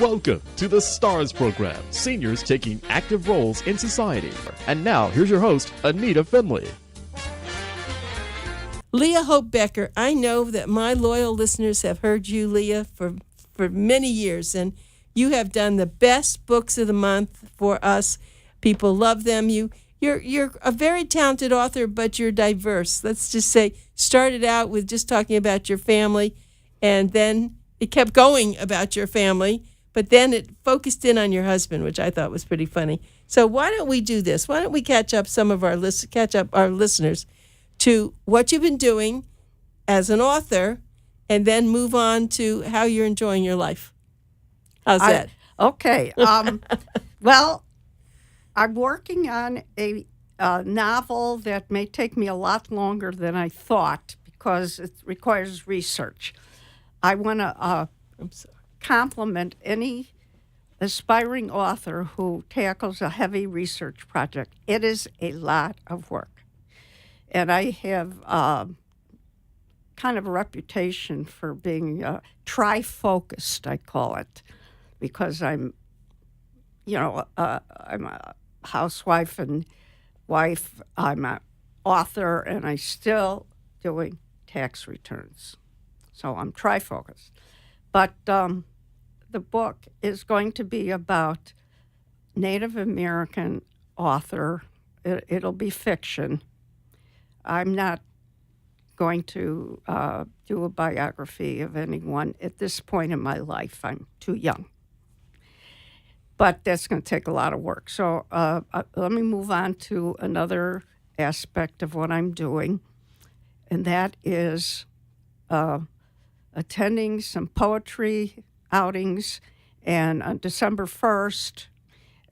Welcome to the STARS program, seniors taking active roles in society. And now, here's your host, ANITA FINLEY. Leah Hope Becker, I know that my loyal listeners have heard you, Leah, for many years, and you have done the best books of the month for us. People love them. You're a very talented author, but you're diverse. Let's just say, started out with just talking about your family, and then it kept going about your family, but then it focused in on your husband, which I thought was pretty funny. So why don't we do this? Why don't we catch up our listeners to what you've been doing as an author, and then move on to how you're enjoying your life. How's that? Okay. Well, I'm working on a novel that may take me a lot longer than I thought because it requires research. I want to compliment any aspiring author who tackles a heavy research project. It is a lot of work. And I have kind of a reputation for being tri-focused, I call it, because I'm a housewife and wife. I'm an author, and I'm still doing tax returns. So I'm tri-focused. But the book is going to be about Native American author. It'll be fiction. I'm not going to do a biography of anyone at this point in my life. I'm too young. But that's going to take a lot of work. So let me move on to another aspect of what I'm doing, and that is attending some poetry outings, and on December 1st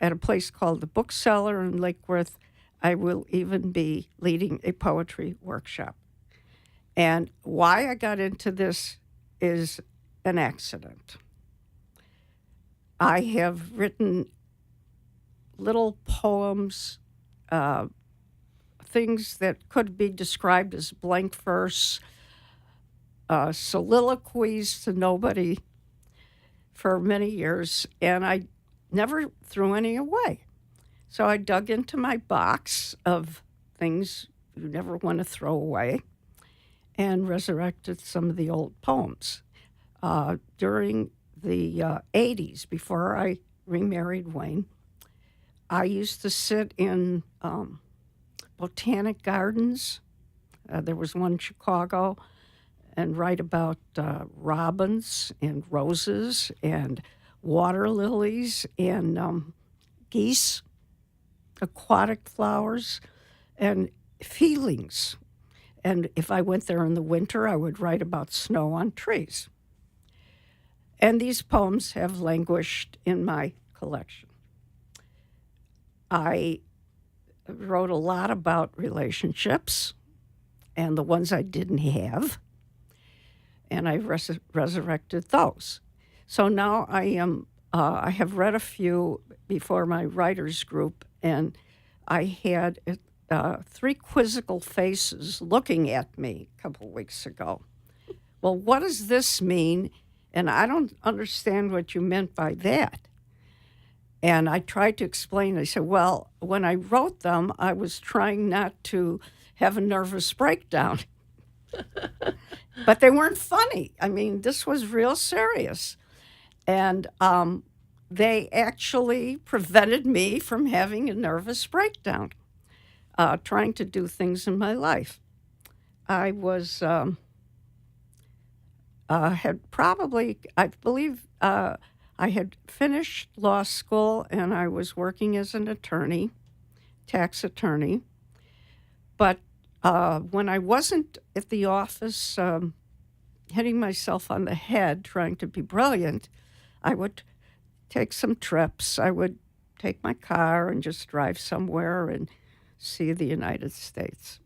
at a place called the Bookseller in Lake Worth, I will even be leading a poetry workshop. And why I got into this is an accident. I have written little poems, things that could be described as blank verse, soliloquies to nobody for many years, and I never threw any away. So I dug into my box of things you never want to throw away and resurrected some of the old poems. During the 80s, before I remarried Wayne, I used to sit in botanic gardens. There was one in Chicago, and write about robins and roses and water lilies and geese, aquatic flowers, and feelings. And if I went there in the winter, I would write about snow on trees. And these poems have languished in my collection. I wrote a lot about relationships and the ones I didn't have, and I resurrected those. So now I have read a few before my writers group, and I had 3 quizzical faces looking at me a couple of weeks ago. Well, what does this mean? And I don't understand what you meant by that. And I tried to explain. I said, well, when I wrote them, I was trying not to have a nervous breakdown. But they weren't funny. I mean, this was real serious. And they actually prevented me from having a nervous breakdown, trying to do things in my life. I was, I had finished law school, and I was working as an attorney, tax attorney. But when I wasn't at the office hitting myself on the head trying to be brilliant, I would take some trips. I would take my car and just drive somewhere and see the United States.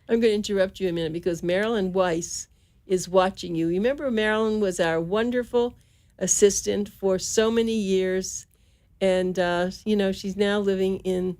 I'm going to interrupt you a minute because Marilyn Weiss is watching you. Remember, Marilyn was our wonderful assistant for so many years, and she's now living in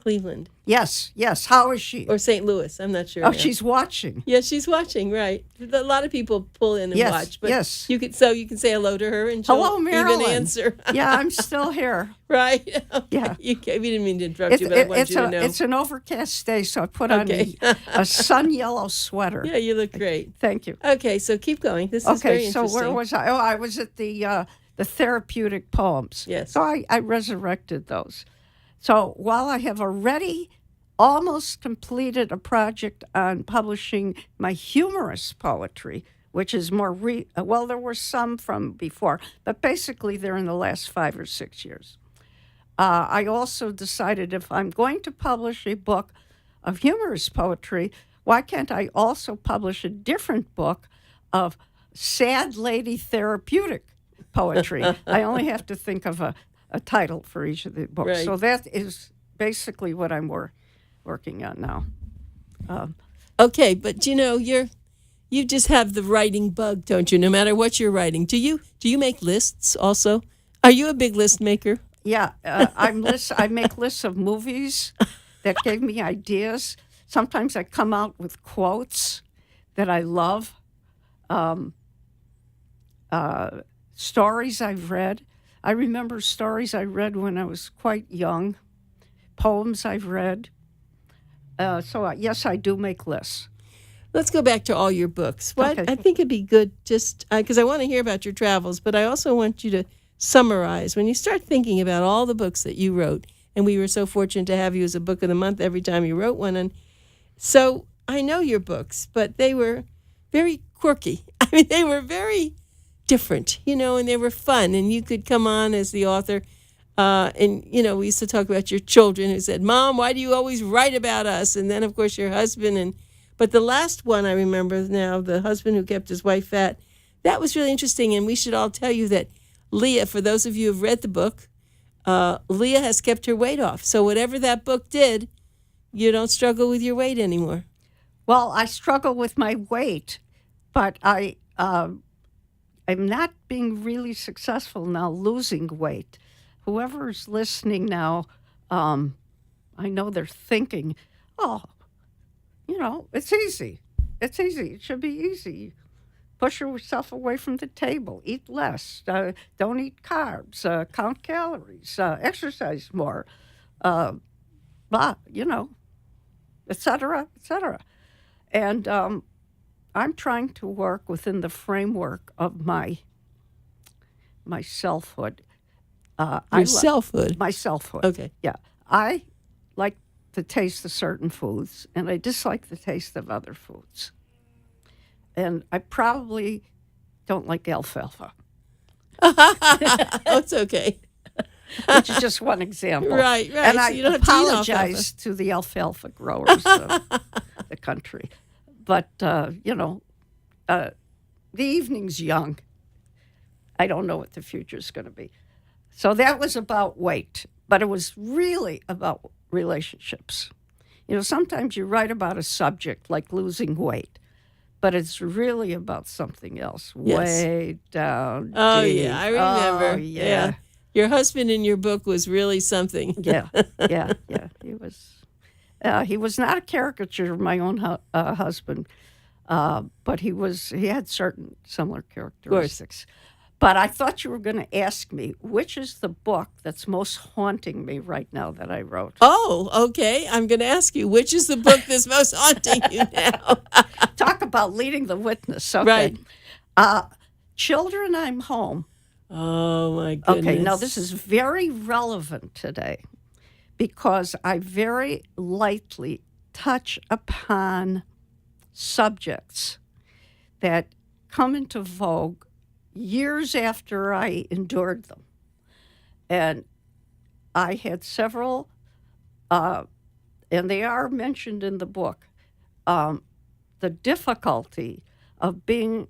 Cleveland. Yes. How is she? Or St. Louis. I'm not sure. Oh, now. she's watching. Yeah, she's watching, right. A lot of people pull in and Yes, watch. But yes. you can say hello to her and she'll Hello, Marilyn. even answer. Yeah, I'm still here. Right. Okay. Yeah. We didn't mean to interrupt you, but I want you to know. It's an overcast day, so I put on a sun yellow sweater. Yeah, you look great. Thank you. Okay, so keep going. This is very interesting. So where was I? Oh, I was at the therapeutic poems. Yes. So I resurrected those. So while I have already almost completed a project on publishing my humorous poetry, which is more well, there were some from before, but basically they're in the last 5 or 6 years. I also decided if I'm going to publish a book of humorous poetry, why can't I also publish a different book of sad lady therapeutic poetry? I only have to think of a title for each of the books. Right. So that is basically what I'm working on now. Okay, but you just have the writing bug, don't you? No matter what you're writing. Do you make lists also? Are you a big list maker? Yeah, I make lists of movies that gave me ideas. Sometimes I come out with quotes that I love, stories I've read. I remember stories I read when I was quite young, poems I've read. Yes, I do make lists. Let's go back to all your books. Okay. I think it'd be good just because I want to hear about your travels, but I also want you to summarize. When you start thinking about all the books that you wrote, and we were so fortunate to have you as a book of the month every time you wrote one. And so I know your books, but they were very quirky. I mean, they were very different, and they were fun. And you could come on as the author. And we used to talk about your children who said, "Mom, why do you always write about us?" And then, of course, your husband. But the last one I remember now, the husband who kept his wife fat, that was really interesting. And we should all tell you that Leah, for those of you who've read the book, Leah has kept her weight off. So whatever that book did, you don't struggle with your weight anymore. Well, I struggle with my weight, but I'm not being really successful now losing weight. Whoever's listening now, I know they're thinking, it's easy. It's easy. It should be easy. Push yourself away from the table. Eat less. Don't eat carbs. Count calories. Exercise more. Et cetera, et cetera. And I'm trying to work within the framework of my selfhood. Selfhood? My selfhood. Okay. Yeah. I like the taste of certain foods, and I dislike the taste of other foods. And I probably don't like alfalfa. It's okay. Which is just one example. Right. And So I you don't have to eat apologize to the alfalfa growers of the country. But, the evening's young. I don't know what the future's going to be. So that was about weight, but it was really about relationships. Sometimes you write about a subject like losing weight, but it's really about something else. Yes. Way down. Oh, deep. yeah, I remember. Oh, yeah. Your husband in your book was really something. Yeah. He was not a caricature of my own husband, but he had certain similar characteristics. But I thought you were going to ask me, which is the book that's most haunting me right now that I wrote? Oh, okay. I'm going to ask you, which is the book that's most haunting you now? Talk about leading the witness. Okay. Right. Children, I'm Home. Oh, my goodness. Okay, now this is very relevant today because I very lightly touch upon subjects that come into vogue years after I endured them. And I had several, and they are mentioned in the book, the difficulty of being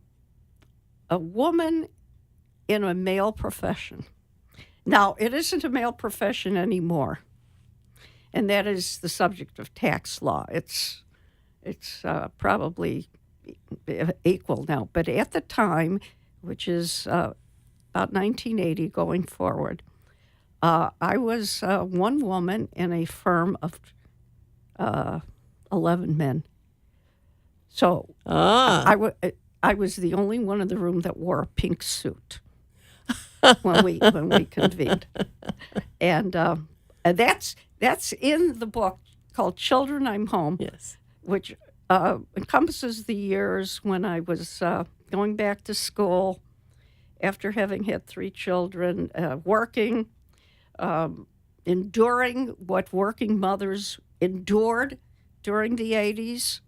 a woman in a male profession. Now, it isn't a male profession anymore, and that is the subject of tax law. It's probably equal now, but at the time, which is about 1980 going forward, I was one woman in a firm of 11 men. So I was the only one in the room that wore a pink suit when we convened, and that's in the book called "Children, I'm Home." Yes, which encompasses the years when I was going back to school after having had 3 children, working, enduring what working mothers endured during the 80s.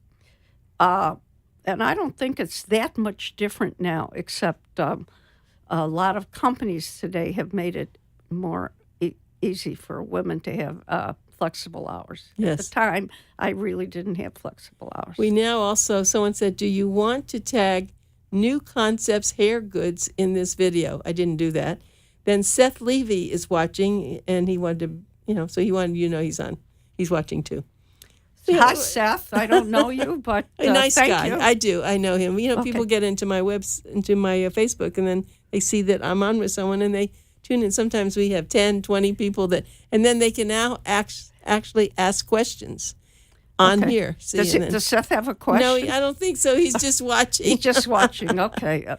And I don't think it's that much different now, except a lot of companies today have made it more easy for women to have flexible hours. Yes. At the time, I really didn't have flexible hours. we now also, someone said, do you want to tag New Concepts hair goods in this video? I didn't do that. Then Seth Levy is watching, and he wanted to, so he wanted you to know he's watching too. Hi, Seth. I don't know you, but A nice thank guy. you. I do. I know him. Okay. People get into my Facebook, and then they see that I'm on with someone, and they tune in. Sometimes we have 10, 20 people and then they can now actually ask questions on Okay. here. See, Does Seth have a question? no, I don't think so. He's just watching. He's just watching. Okay.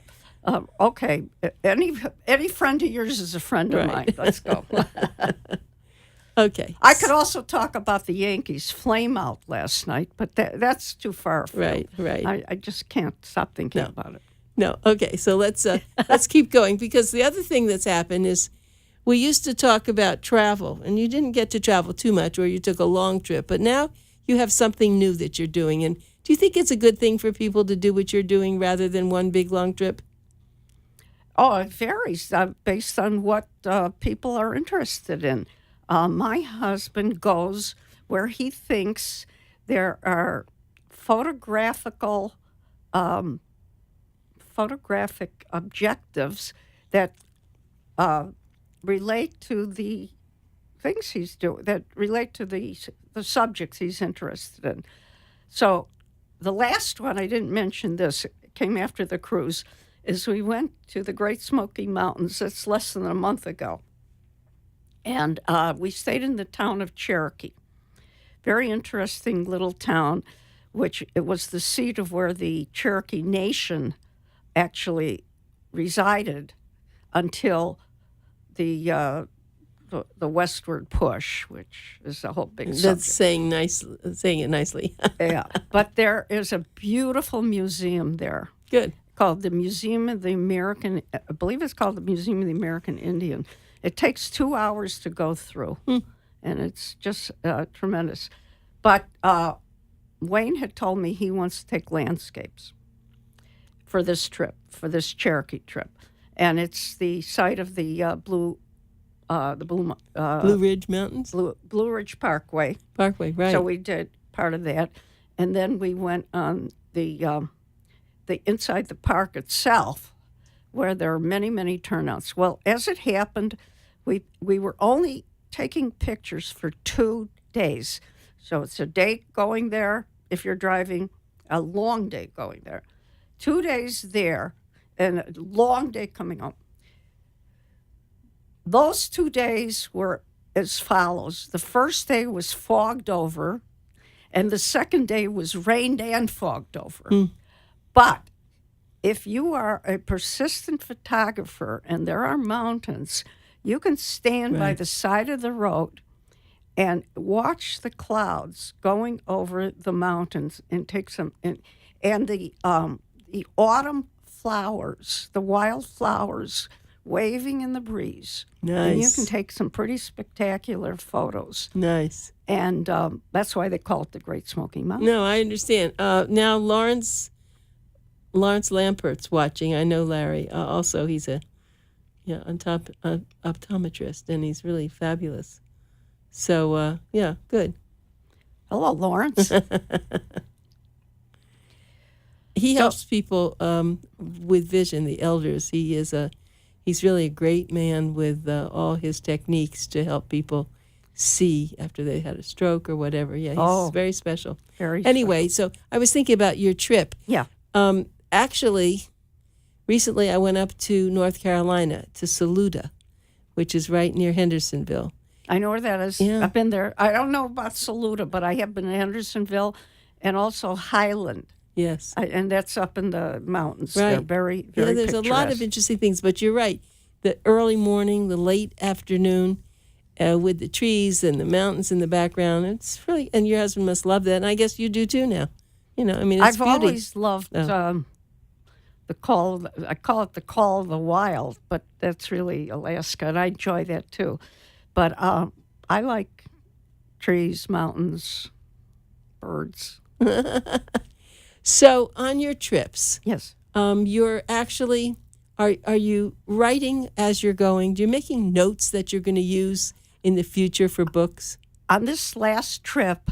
Okay. Any friend of yours is a friend of mine. Let's go. Okay. I could also talk about the Yankees flame out last night, but that's too far afield. Right. I just can't stop thinking about it. No. Okay. So let's keep going, because the other thing that's happened is we used to talk about travel, and you didn't get to travel too much, or you took a long trip, but now you have something new that you're doing. And do you think it's a good thing for people to do what you're doing rather than one big long trip? Oh, it varies based on what people are interested in. My husband goes where he thinks there are photographic objectives that relate to the things he's doing, that relate to the subjects he's interested in. So the last one, I didn't mention this, it came after the cruise, is we went to the Great Smoky Mountains. That's less than a month ago. And we stayed in the town of Cherokee. Very interesting little town, which it was the seat of where the Cherokee Nation actually resided until the westward push, which is a whole big subject. That's saying it nicely. Yeah, but there is a beautiful museum there. Good. Called the Museum of the American, I believe it's called the Museum of the American Indian. It takes 2 hours to go through, and it's just tremendous. But Wayne had told me he wants to take landscapes for this trip, for this Cherokee trip, and it's the site of the Blue Ridge Mountains? Blue Ridge Parkway. Parkway, right. So we did part of that, and then we went on the inside the park itself, where there are many, many turnouts. Well, as it happened, we were only taking pictures for 2 days. So it's a day going there if you're driving, a long day going there. 2 days there, and a long day coming home. Those 2 days were as follows. The first day was fogged over, and the second day was rained and fogged over. But if you are a persistent photographer and there are mountains, you can stand by the side of the road and watch the clouds going over the mountains and take some. And the autumn flowers, the wild flowers waving in the breeze. Nice. And you can take some pretty spectacular photos. Nice. And that's why they call it the Great Smoky Mountains. No, I understand. Now, Lawrence Lampert's watching. I know Larry. Also, he's a optometrist, and he's really fabulous. So, good. Hello, Lawrence. He helps people with vision, the elders. He's really a great man with all his techniques to help people see after they had a stroke or whatever. Yeah, he's very special. Anyway, so I was thinking about your trip. Yeah. Actually, recently I went up to North Carolina to Saluda, which is right near Hendersonville. I know where that is. Yeah. I've been there. I don't know about Saluda, but I have been in Hendersonville and also Highland. Yes. And that's up in the mountains. Right. They're very, very there's a lot of picturesque. interesting things, but you're right. The early morning, the late afternoon, with the trees and the mountains in the background, it's really, and your husband must love that, and I guess you do too now. It's I've beauty. always loved the call. I call it the call of the wild, but that's really Alaska, and I enjoy that too. But I like trees, mountains, birds. So on your trips, Yes. you're actually, are you writing as you're going? You're making notes that you're going to use in the future for books? On this last trip,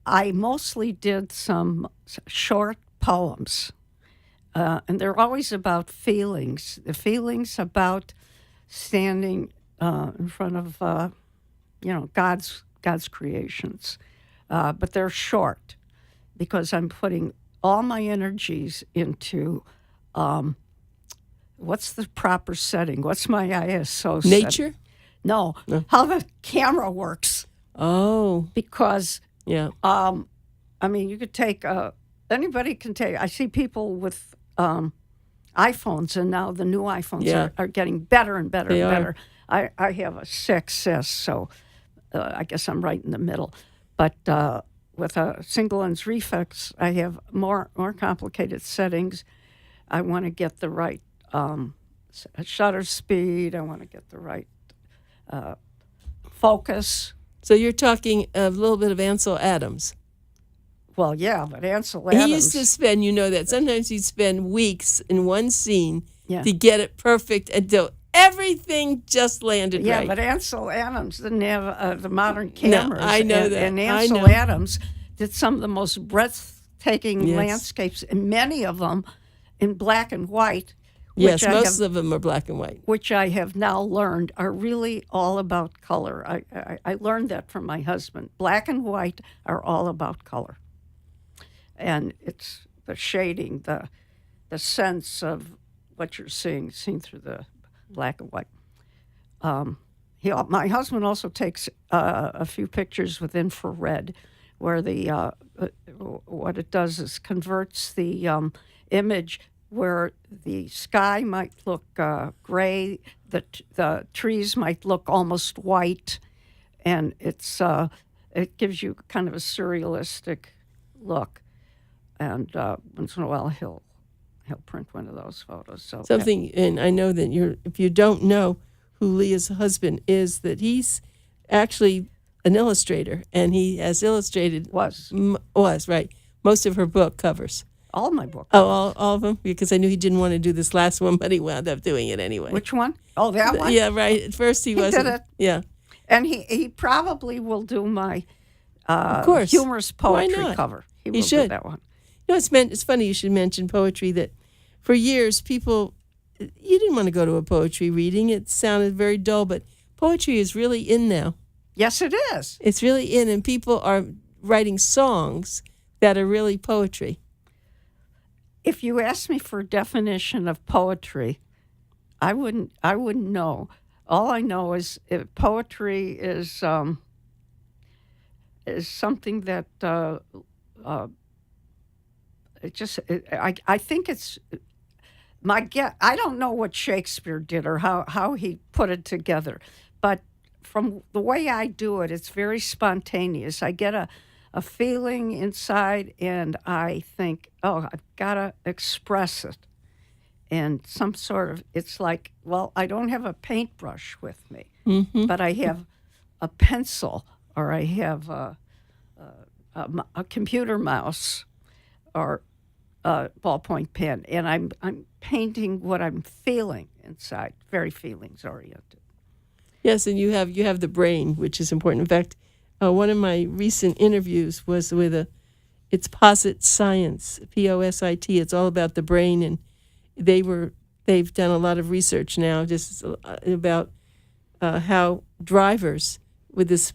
I mostly did some short poems. And they're always about feelings. The feelings about standing in front of, God's creations. But they're short because I'm putting all my energies into what's the proper setting? What's my ISO setting? Nature? No, how the camera works. Oh, Because, yeah. you could take, anybody can take, I see people with iPhones, and now the new iPhones Yeah. are getting better and better They and are. better. I have a 6S, so I guess I'm right in the middle. But with a single lens reflex, I have more complicated settings. I want to get the right shutter speed. I want to get the right focus. So you're talking a little bit of Ansel Adams. Well, yeah, but Ansel Adams. He used to spend, that sometimes he'd spend weeks in one scene Yeah. to get it perfect until everything just landed Yeah, right. but Ansel Adams didn't have the modern cameras. I know and, that. And I Ansel know. Adams did some of the most breathtaking Yes. landscapes, and many of them in black and white. Yes, which I most have, of them are black and white. which I have now learned are really all about color. I learned that from my husband. Black and white are all about color. And it's the shading, the sense of what you're seeing, seen through the black and white. My husband also takes a few pictures with infrared, where what it does is converts the image where the sky might look gray, the trees might look almost white, and it gives you kind of a surrealistic look. And once in a while, he'll print one of those photos. So Something, and I know that if you don't know who Leah's husband is, that he's actually an illustrator, and he has illustrated was right, most of her book covers. all my books. Oh, all of them? Because I knew he didn't want to do this last one, but he wound up doing it anyway. Which one? Oh, that one? Yeah, right. At first he wasn't. did it. Yeah. And he probably will do my Of course. humorous Why poetry not? cover. He He will should. do that one. It's funny you should mention poetry, that for years you didn't want to go to a poetry reading. It sounded very dull, but poetry is really in now. Yes, it is. It's really in, and people are writing songs that are really poetry. If you asked me for a definition of poetry, I wouldn't know. All I know is poetry is something that I think it's my guess. I don't know what Shakespeare did or how he put it together, but from the way I do it, it's very spontaneous. I get a feeling inside, and I think, oh, I've got to express it. And it's like, well, I don't have a paintbrush with me, but I have a pencil, or I have a computer mouse, or a ballpoint pen, and I'm painting what I'm feeling inside. Very feelings oriented. Yes, and you have the brain, which is important. In fact, one of my recent interviews was with it's Posit Science, POSIT. It's all about the brain, and they've done a lot of research now just about how drivers with this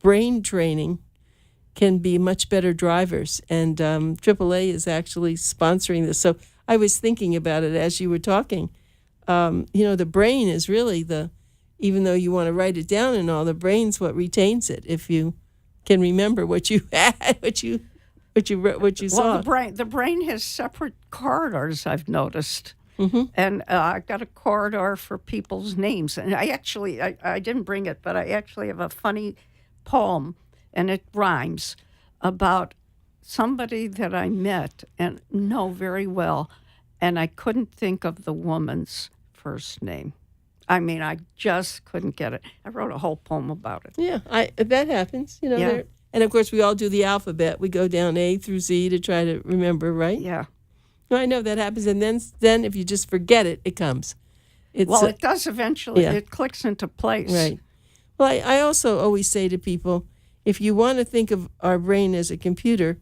brain training can be much better drivers, and AAA is actually sponsoring this. So I was thinking about it as you were talking. The brain is really even though you want to write it down and all, the brain's what retains it. If you can remember what you had, what you saw. Well, the brain has separate corridors, I've noticed. Mm-hmm. And I got a corridor for people's names. And I didn't bring it, but I actually have a funny poem, and it rhymes, about somebody that I met and know very well, and I couldn't think of the woman's first name. I mean, I just couldn't get it. I wrote a whole poem about it. Yeah, that happens. Yeah. And of course, we all do the alphabet. We go down A through Z to try to remember, right? Yeah. I know that happens, and then if you just forget it, it comes. It does eventually. Yeah. It clicks into place. Right. Well, I also always say to people, if you want to think of our brain as a computer,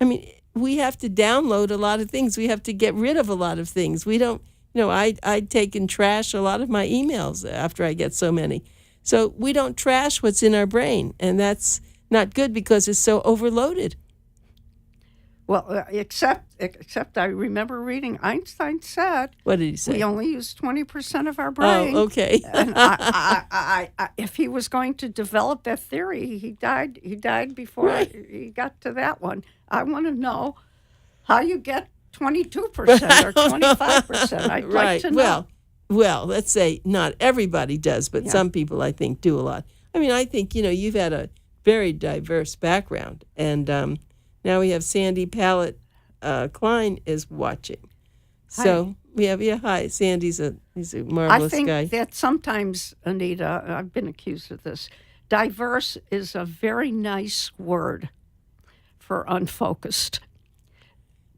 I mean, we have to download a lot of things. We have to get rid of a lot of things. We don't, I take and trash a lot of my emails after I get so many. So we don't trash what's in our brain, and that's not good because it's so overloaded. Well, except I remember reading Einstein said. What did he say? We only use 20% of our brain. Oh, okay. And I, if he was going to develop that theory, he died. He died before he got to that one. I want to know how you get 22% or 25%. I'd like to know. Well, let's say not everybody does, but some people I think do a lot. I mean, I think you've had a very diverse background, and. Now we have Sandy Pallet Klein is watching. So hi. We have, hi, Sandy's he's a marvelous guy. I think that sometimes, Anita, I've been accused of this, diverse is a very nice word for unfocused.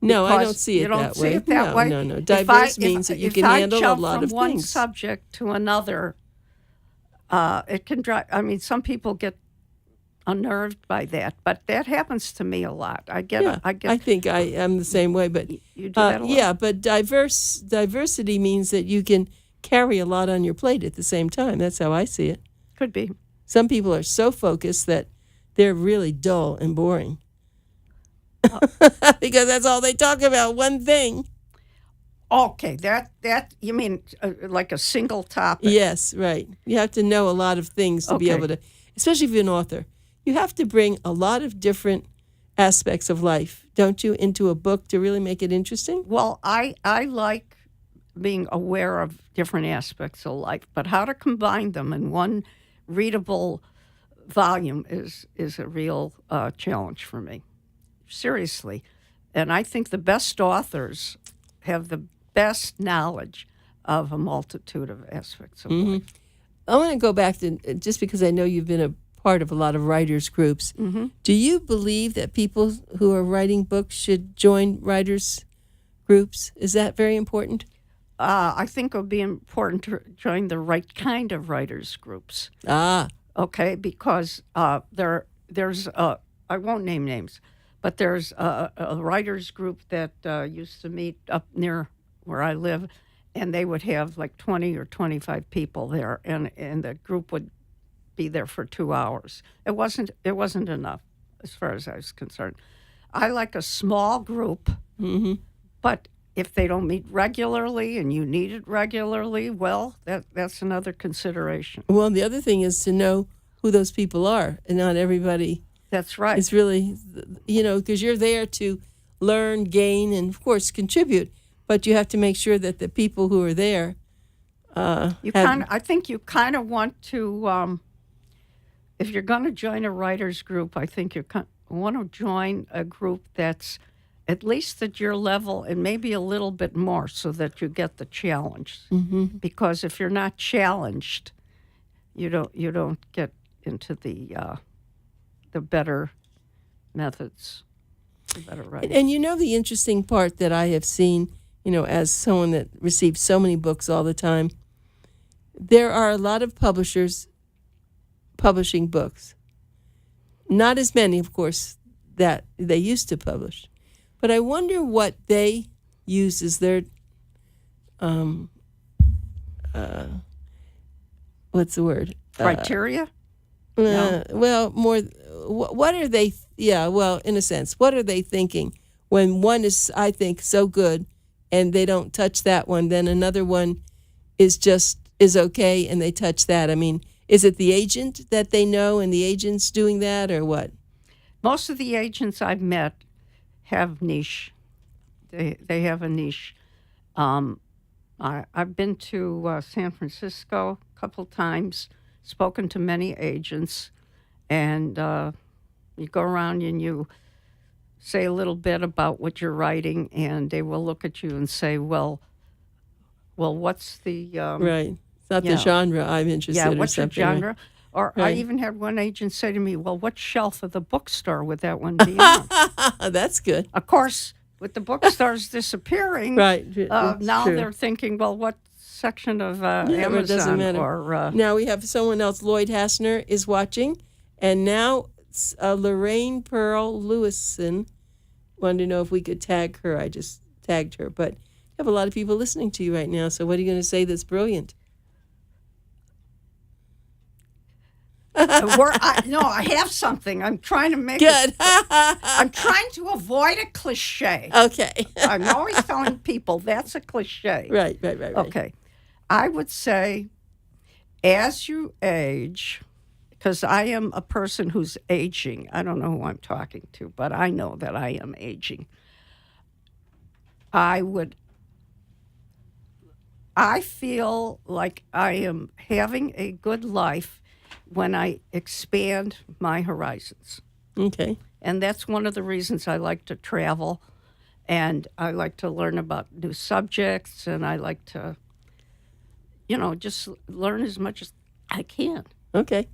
No, I don't see it that way. You don't see it that way? No. Diverse means that you can handle a lot of things. From one subject to another, it can drive, some people get unnerved by that, but that happens to me a lot. I think I am the same way, but you do that a lot. Yeah, but diversity means that you can carry a lot on your plate at the same time. That's how I see it. Could be. Some people are so focused that they're really dull and boring because that's all they talk about, one thing. Okay, that you mean like a single topic? Yes, right. You have to know a lot of things to be able to, especially if you're an author. You have to bring a lot of different aspects of life, don't you, into a book to really make it interesting? Well, I like being aware of different aspects of life, but how to combine them in one readable volume is a real challenge for me. Seriously. And I think the best authors have the best knowledge of a multitude of aspects of life. I want to go back to, just because I know you've been a part of a lot of writers' groups. Mm-hmm. Do you believe that people who are writing books should join writers' groups? Is that very important? I think it would be important to join the right kind of writers' groups. Okay, because there's I won't name names, but there's a writers' group that used to meet up near where I live, and they would have like 20 or 25 people there, and the group would be there for 2 hours. It wasn't enough as far as I was concerned. I like a small group, but if they don't meet regularly and you need it regularly, well, that's another consideration. Well, the other thing is to know who those people are, and not everybody. That's right. It's really, because you're there to learn, gain, and of course contribute, but you have to make sure that the people who are there. I think you kind of want to. If you're going to join a writer's group, I think you want to join a group that's at least at your level and maybe a little bit more so that you get the challenge. Mm-hmm. Because if you're not challenged, you don't get into the better methods, the better writing. And the interesting part that I have seen, as someone that receives so many books all the time, there are a lot of publishers publishing books. Not as many, of course, that they used to publish. But I wonder what they use as their, what's the word? Criteria? No. Well, more, what are they, in a sense, what are they thinking when one is, I think, so good and they don't touch that one, then another one is just is okay and they touch that? I mean, is it the agent that they know and the agent's doing that, or what? Most of the agents I've met have niche. They have a niche. I've been to San Francisco a couple times, spoken to many agents, and you go around and you say a little bit about what you're writing, and they will look at you and say, well, what's the... right. It's not the genre I'm interested in. Yeah, what's your genre? Right? Or Right. I even had one agent say to me, well, what shelf of the bookstore would that one be on? That's good. Of course, with the bookstores disappearing, Right. now True. they're thinking, well, what section of Well, it doesn't Amazon matter. or... Now we have someone else. Lloyd Hassner is watching, and now Lorraine Pearl Lewison wanted to know if we could tag her. I just tagged her, but you have a lot of people listening to you right now. So what are you going to say that's brilliant? I have something. I'm trying to make Good. I'm trying to avoid a cliche. Okay. I'm always telling people that's a cliche. Right. Okay. I would say as you age, because I am a person who's aging. I don't know who I'm talking to, but I know that I am aging. I feel like I am having a good life when I expand my horizons. Okay. And that's one of the reasons I like to travel, and I like to learn about new subjects, and I like to, just learn as much as I can. Okay.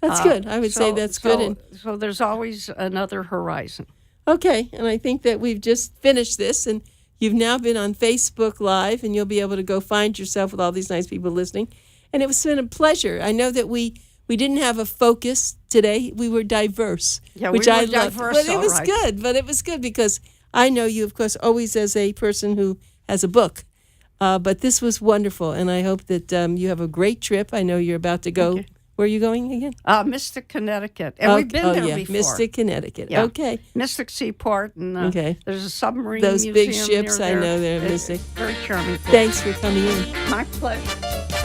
That's good. I would say that's good. And so there's always another horizon. okay, and I think that we've just finished this, and you've now been on Facebook Live, and you'll be able to go find yourself with all these nice people listening. And it was been a pleasure. I know that we didn't have a focus today. We were diverse, Yeah, which we were I loved. diverse, But it all was right. good. But it was good because I know you, of course, always as a person who has a book. But this was wonderful, and I hope that you have a great trip. I know you're about to go. Where are you going again? Mystic, Connecticcut. And we've been there before. Mystic, Connecticut. Yeah. Okay. Mystic Seaport. And Okay. there's a submarine Those museum big ships, near I there. know they're It's Mystic. Very charming. Thanks for coming in. My pleasure.